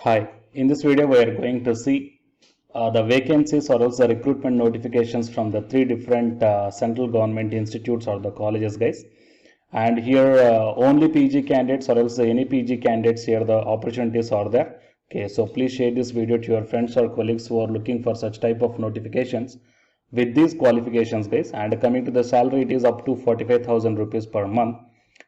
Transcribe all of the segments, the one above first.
Hi, in this video we are going to see the vacancies or else the recruitment notifications from the three different central government institutes or the colleges, guys. And here only PG candidates or else any PG candidates, here the opportunities are there. Okay, so please share this video to your friends or colleagues who are looking for such type of notifications with these qualifications, guys. And coming to the salary, it is up to 45,000 rupees per month.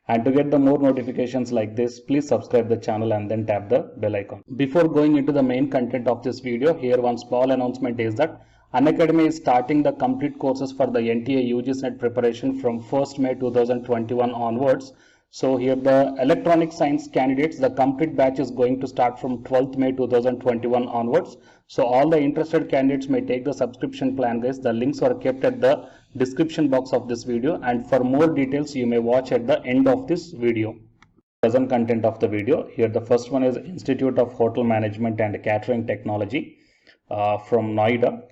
And to get the more notifications like this, please subscribe the channel and then tap the bell icon. Before going into the main content of this video, here one small announcement is that Unacademy is starting the complete courses for the NTA UGC NET preparation from 1st May 2021 onwards. So here the electronic science candidates, the complete batch is going to start from 12th May 2021 onwards. So all the interested candidates may take the subscription plan, guys. The links are kept at the description box of this video, and for more details you may watch at the end of this video. Present content of the video, here the first one is Institute of Hotel Management and Catering Technology from Noida.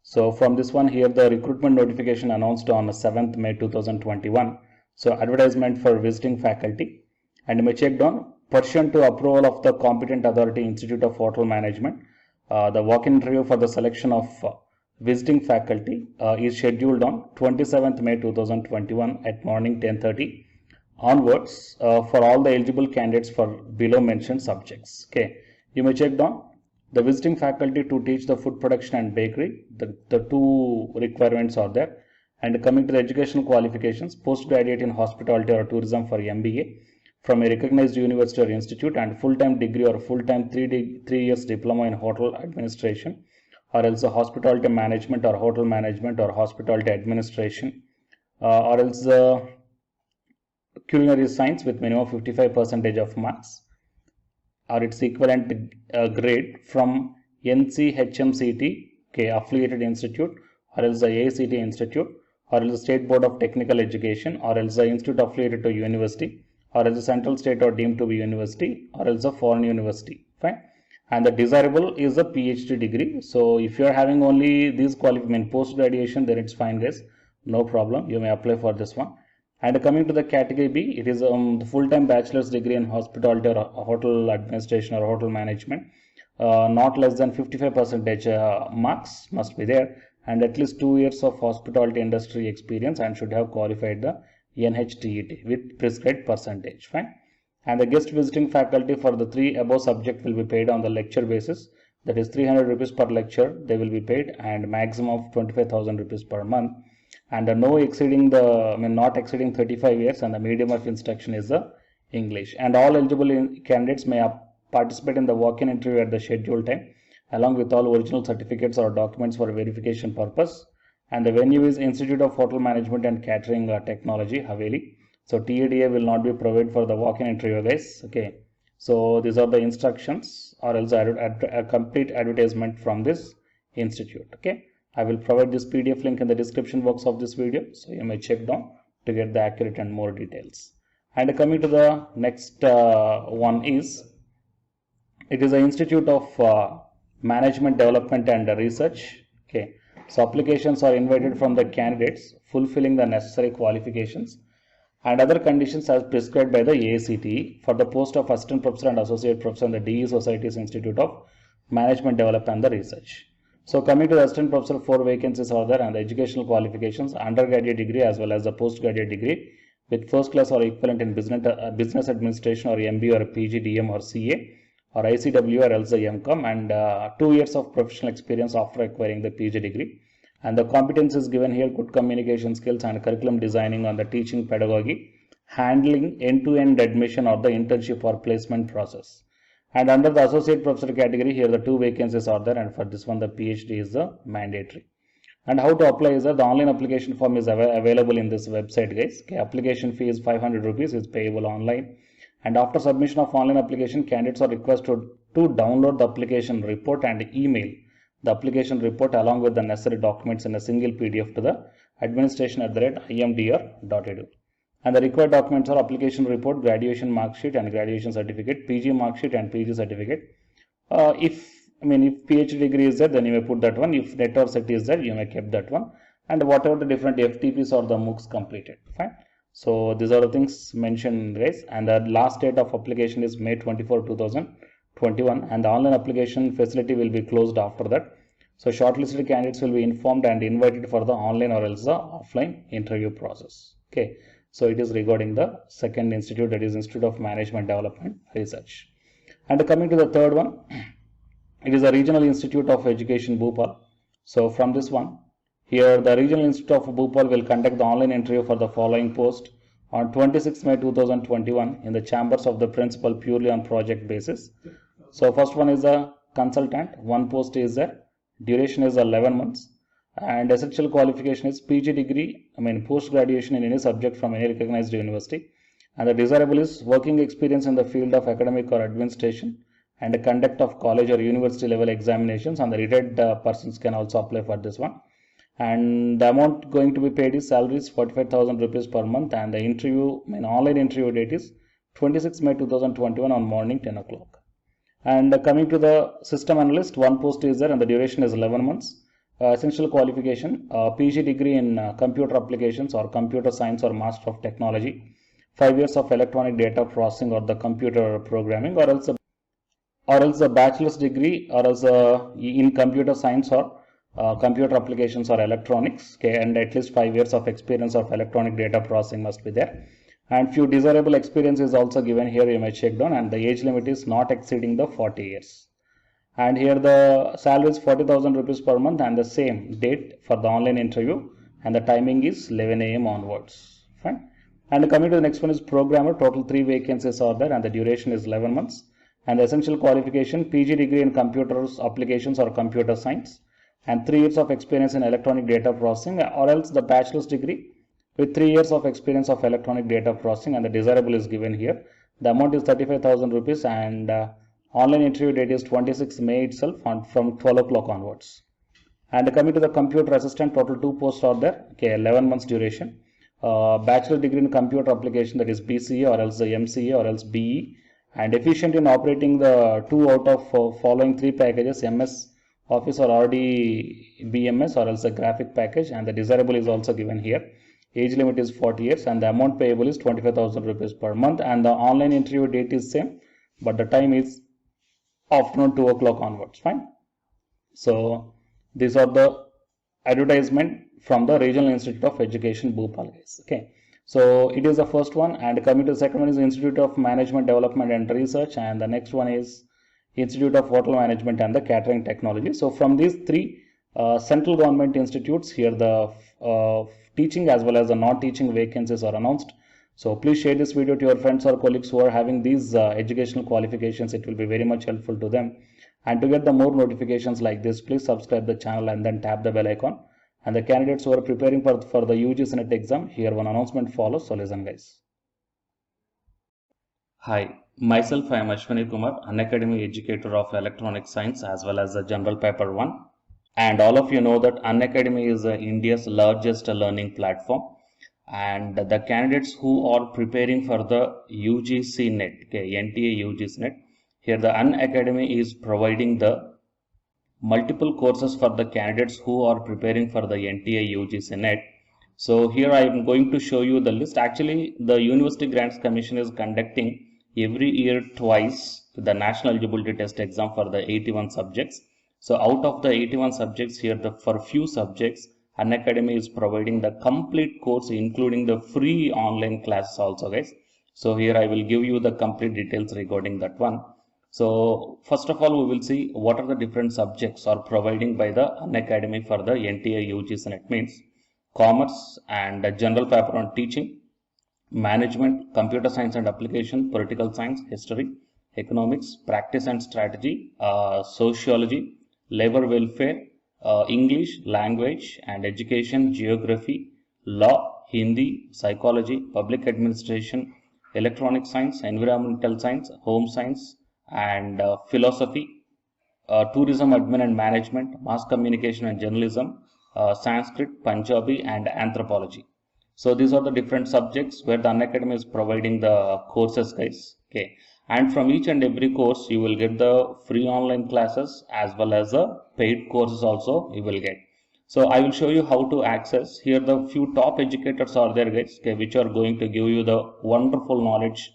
So from this one, here the recruitment notification announced on 7th May 2021. So advertisement for visiting faculty, and you may check down pursuant to approval of the competent authority Institute of Hotel Management. The walk-in interview for the selection of visiting faculty is scheduled on 27th May 2021 at morning 10:30 onwards for all the eligible candidates for below mentioned subjects. Okay, you may check down the visiting faculty to teach the food production and bakery. The two requirements are there. And coming to the educational qualifications, postgraduate in hospitality or tourism for MBA from a recognized university or institute, and full-time degree or full-time 3 years diploma in hotel administration, or else hospitality management or hotel management or hospitality administration, or else culinary science with minimum 55% of marks or its equivalent grade from NCHMCT, okay, affiliated institute, or else the AICT institute, or else the State Board of Technical Education, or else the institute affiliated to university, or else the central state or deemed to be university, or else a foreign university. Fine. And the desirable is a PhD degree. So if you are having only these qualifications, post graduation, then it's fine, guys. No problem. You may apply for this one. And coming to the category B, it is the full-time bachelor's degree in hospitality or hotel administration or hotel management. Not less than 55% marks must be there, and at least 2 years of hospitality industry experience, and should have qualified the NHTET with prescribed percentage. Fine. And the guest visiting faculty for the three above subject will be paid on the lecture basis. That is 300 rupees per lecture they will be paid, and maximum of 25,000 rupees per month. And not exceeding 35 years, and the medium of instruction is the English. And all eligible candidates may participate in the walk-in interview at the scheduled time, along with all original certificates or documents for verification purpose. And the venue is Institute of Hotel Management and Catering Technology, Haveli. So TADA will not be provided for the walk-in interview, guys. Okay, so these are the instructions, or else a complete advertisement from this institute. Okay, I will provide this PDF link in the description box of this video, so you may check down to get the accurate and more details. And coming to the next one is, it is the Institute of Management Development and Research. Okay, so applications are invited from the candidates fulfilling the necessary qualifications and other conditions as prescribed by the AICTE for the post of assistant professor and associate professor in the DE Society's Institute of Management Development and Research. So coming to the assistant professor, 4 vacancies are there, and the educational qualifications, undergraduate degree as well as the postgraduate degree with first class or equivalent in business administration or MBA or PG, DM or CA, or ICW or else the MCOM, and 2 years of professional experience after acquiring the PG degree. And the competencies given here: good communication skills and curriculum designing on the teaching pedagogy, handling end-to-end admission or the internship or placement process. And under the associate professor category, here the 2 vacancies are there, and for this one the PhD is the mandatory. And how to apply is that the online application form is available in this website, guys. Okay, application fee is 500 rupees, is payable online. And after submission of online application, candidates are requested to download the application report and email the application report along with the necessary documents in a single PDF to the administration@imdr.edu. And the required documents are application report, graduation mark sheet and graduation certificate, PG mark sheet and PG certificate. If PhD degree is there, then you may put that one. If NET or CET is there, you may keep that one. And whatever the different FTPs or the MOOCs completed. Fine. So these are the things mentioned, guys. And the last date of application is May 24, 2021. 21, and the online application facility will be closed after that. So shortlisted candidates will be informed and invited for the online or else the offline interview process. Okay, so it is regarding the second institute, that is Institute of Management Development Research. And coming to the third one, it is a Regional Institute of Education, Bhopal. So from this one, here the Regional Institute of Bhopal will conduct the online interview for the following post on 26 May 2021 in the chambers of the principal purely on project basis. So first one is a consultant, one post is there, duration is 11 months, and essential qualification is PG degree, post graduation in any subject from any recognized university, and the desirable is working experience in the field of academic or administration and the conduct of college or university level examinations, and the retired persons can also apply for this one. And the amount going to be paid is salary is 45,000 rupees per month, and the interview, online interview date is 26 May 2021 on morning 10 o'clock. And coming to the system analyst, one post is there and the duration is 11 months. Essential qualification, PG degree in computer applications or computer science or master of technology, 5 years of electronic data processing or the computer programming, or else a bachelor's degree or else in computer science or computer applications or electronics, okay, and at least 5 years of experience of electronic data processing must be there. And few desirable experience is also given here, you may check down, and the age limit is not exceeding the 40 years. And here the salary is 40,000 rupees per month, and the same date for the online interview, and the timing is 11 AM onwards. Fine. And coming to the next one is programmer, total 3 vacancies are there and the duration is 11 months. And the essential qualification, PG degree in computers applications or computer science, and 3 years of experience in electronic data processing, or else the bachelor's degree with 3 years of experience of electronic data processing, and the desirable is given here. The amount is 35,000 rupees, and online interview date is 26 May itself from 12 o'clock onwards. And coming to the computer assistant, total 2 posts are there, okay, 11 months duration. Bachelor degree in computer application, that is BCA or else the MCA or else BE, and efficient in operating the 2 out of following 3 packages, MS Office or RDBMS or else the graphic package, and the desirable is also given here. Age limit is 40 years, and the amount payable is 25,000 rupees per month, and the online interview date is same, but the time is afternoon 2 o'clock onwards. Fine. So these are the advertisement from the Regional Institute of Education, Bhopal, guys. Okay, so it is the first one, and coming to the second one is the Institute of Management Development and Research, and the next one is Institute of Hotel Management and the Catering Technology. So from these 3 central government institutes, here the teaching as well as the non-teaching vacancies are announced. So please share this video to your friends or colleagues who are having these educational qualifications. It will be very much helpful to them. And to get the more notifications like this, please subscribe the channel and then tap the bell icon. And the candidates who are preparing for the UGC NET exam, here one announcement follows. So listen, guys. Hi, myself I am Ashwani Kumar, Unacademy educator of Electronic Science as well as the General Paper 1. And all of you know that Unacademy is India's largest learning platform, and the candidates who are preparing for the UGC NET, okay, NTA UGC NET, here the Unacademy is providing the multiple courses for the candidates who are preparing for the NTA UGC NET. So here I am going to show you the list. Actually, the University Grants Commission is conducting every year twice the National Eligibility Test exam for the 81 subjects. So out of the 81 subjects here, for few subjects, Unacademy is providing the complete course, including the free online classes also, guys. So here I will give you the complete details regarding that one. So first of all, we will see what are the different subjects are providing by the Unacademy for the NTA UGC NET. Means commerce and general paper on teaching, management, computer science and application, political science, history, economics, practice and strategy, sociology, labor welfare, English, language and education, geography, law, Hindi, psychology, public administration, electronic science, environmental science, home science and philosophy, tourism admin and management, mass communication and journalism, Sanskrit, Punjabi and anthropology. So these are the different subjects where the Unacademy is providing the courses, guys. Okay, and from each and every course you will get the free online classes as well as the paid courses also you will get. So I will show you how to access. Here the few top educators are there, guys, okay, which are going to give you the wonderful knowledge.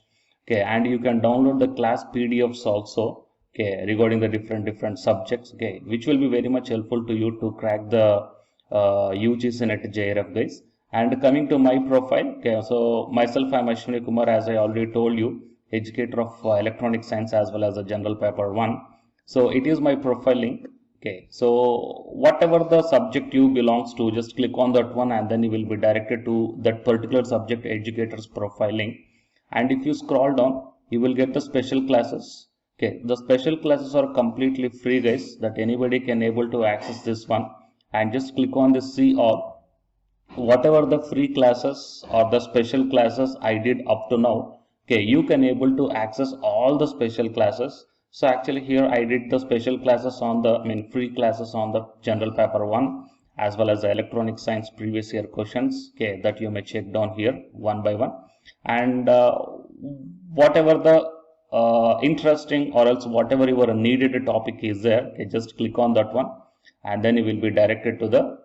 Okay, and you can download the class PDFs also. okay, regarding the different subjects, okay, which will be very much helpful to you to crack the UGC NET JRF, guys. And coming to my profile, okay, so myself, I'm Ashwini Kumar, as I already told you, educator of electronic science as well as a general paper 1. So it is my profile link. Okay, so whatever the subject you belongs to, just click on that one and then you will be directed to that particular subject educator's profile link. And if you scroll down, you will get the special classes. Okay, the special classes are completely free, guys, that anybody can able to access this one. And just click on this see all. Whatever the free classes or the special classes I did up to now, okay, you can able to access all the special classes. So actually here I did the special classes on the free classes on the general paper 1 as well as the electronic science previous year questions, okay, that you may check down here one by one. And whatever the interesting or else whatever your needed topic is there, okay, just click on that one and then you will be directed to the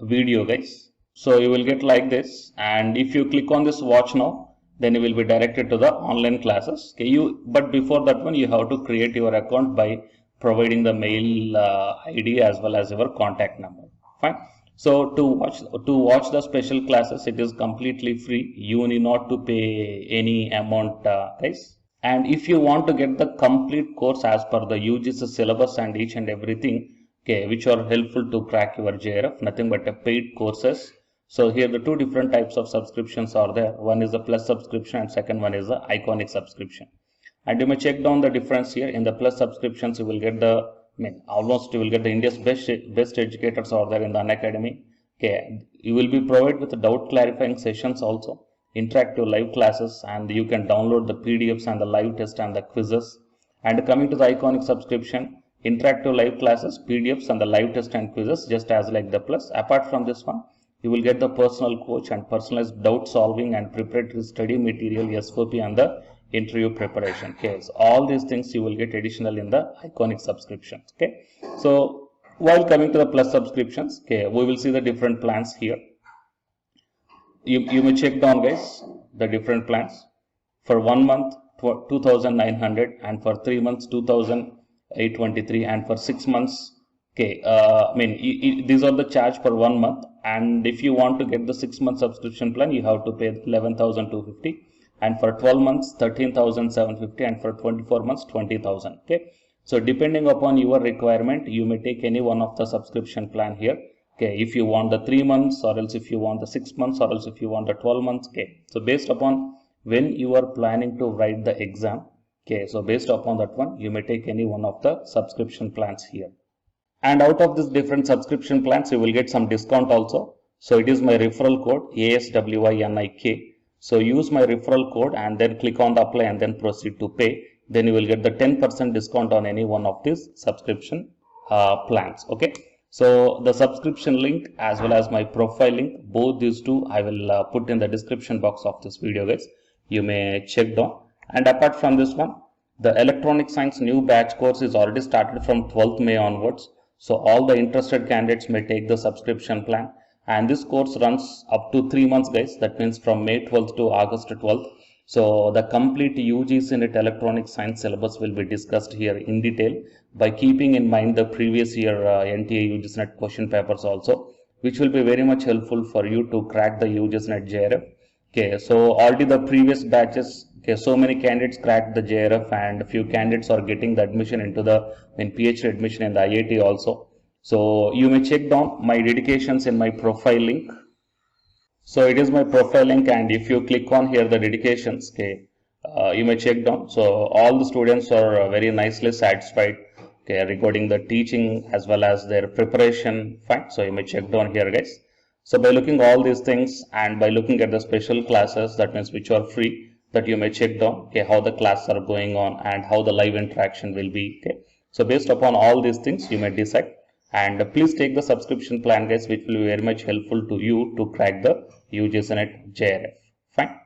video, guys. So you will get like this, and if you click on this watch now, then you will be directed to the online classes. Okay, but before that one you have to create your account by providing the mail ID as well as your contact number. Fine. So to watch the special classes, it is completely free. You need not to pay any amount, guys. And if you want to get the complete course as per the UGC syllabus and each and everything, okay, which are helpful to crack your JRF, nothing but a paid courses. So here the two different types of subscriptions are there. One is the plus subscription and second one is the iconic subscription. And you may check down the difference here. In the plus subscriptions, you will get the almost you will get the India's best educators are there in the Unacademy. Okay, you will be provided with doubt clarifying sessions also, interactive live classes, and you can download the PDFs and the live test and the quizzes. And coming to the iconic subscription, interactive live classes, PDFs and the live test and quizzes, just as like the plus. Apart from this one, you will get the personal coach and personalized doubt solving and preparatory study material, SOP and the interview preparation. Okay, so all these things you will get additional in the iconic subscriptions. Okay, so while coming to the plus subscriptions, okay, we will see the different plans here. You may check down, guys, the different plans. For 1 month 2,900 and for 3 months 2,823 and for 6 months, okay, these are the charge for 1 month. And if you want to get the 6 month subscription plan, you have to pay 11,250, and for 12 months 13,750, and for 24 months 20,000. Okay, so depending upon your requirement, you may take any one of the subscription plan here. Okay, if you want the 3 months, or else if you want the 6 months, or else if you want the 12 months. Okay, so based upon when you are planning to write the exam, okay, so based upon that one, you may take any one of the subscription plans here. And out of this different subscription plans, you will get some discount also. So it is my referral code ASWINIK. So use my referral code and then click on the apply and then proceed to pay. Then you will get the 10% discount on any one of these subscription plans. Okay. So the subscription link as well as my profile link, both these two I will put in the description box of this video, guys. You may check down. And apart from this one, the electronic science new batch course is already started from 12th May onwards. So all the interested candidates may take the subscription plan, and this course runs up to 3 months, guys. That means from May 12th to August 12th. So the complete UGC NET electronic science syllabus will be discussed here in detail by keeping in mind the previous year NTA UGC NET question papers also, which will be very much helpful for you to crack the UGC NET JRF. Okay, so already the previous batches, okay, so many candidates cracked the JRF and a few candidates are getting the admission into the PhD admission in the IIT also. So you may check down my dedications in my profile link. So it is my profile link, and if you click on here the dedications, okay, you may check down. So all the students are very nicely satisfied, okay, regarding the teaching as well as their preparation. Fine. So you may check down here, guys. So by looking all these things and by looking at the special classes, that means which are free, that you may check down, okay, how the classes are going on and how the live interaction will be. Okay, so based upon all these things, you may decide. And please take the subscription plan, guys, which will be very much helpful to you to crack the UGC NET JRF. Fine.